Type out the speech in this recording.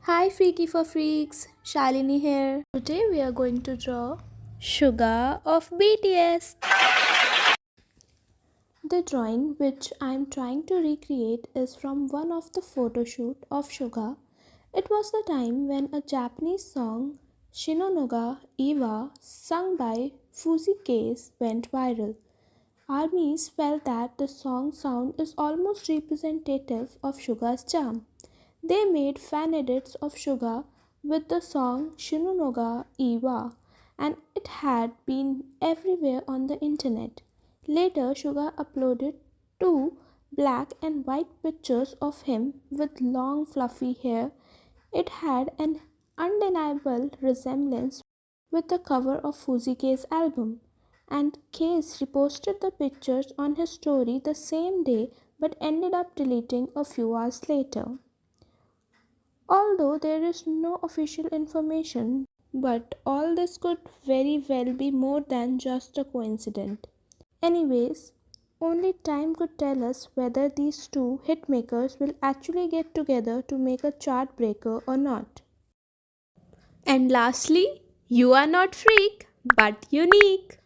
Hi Freaky for Freaks, Shalini here. Today we are going to draw SUGA of BTS. The drawing which I am trying to recreate is from one of the photoshoot of SUGA. It was the time when a Japanese song Shinonoga Iwa sung by Fuzzy Case went viral. Armies felt that the song's sound is almost representative of Suga's charm. They made fan edits of Suga with the song Shinunoga Iwa, and it had been everywhere on the internet. Later, Suga uploaded two black and white pictures of him with long fluffy hair. It had an undeniable resemblance with the cover of Fuzike's album, and Case reposted the pictures on his story the same day but ended up deleting a few hours later. Although there is no official information, but all this could very well be more than just a coincidence. Anyways, only time could tell us whether these two hitmakers will actually get together to make a chart breaker or not. And lastly, you are not freak, but unique.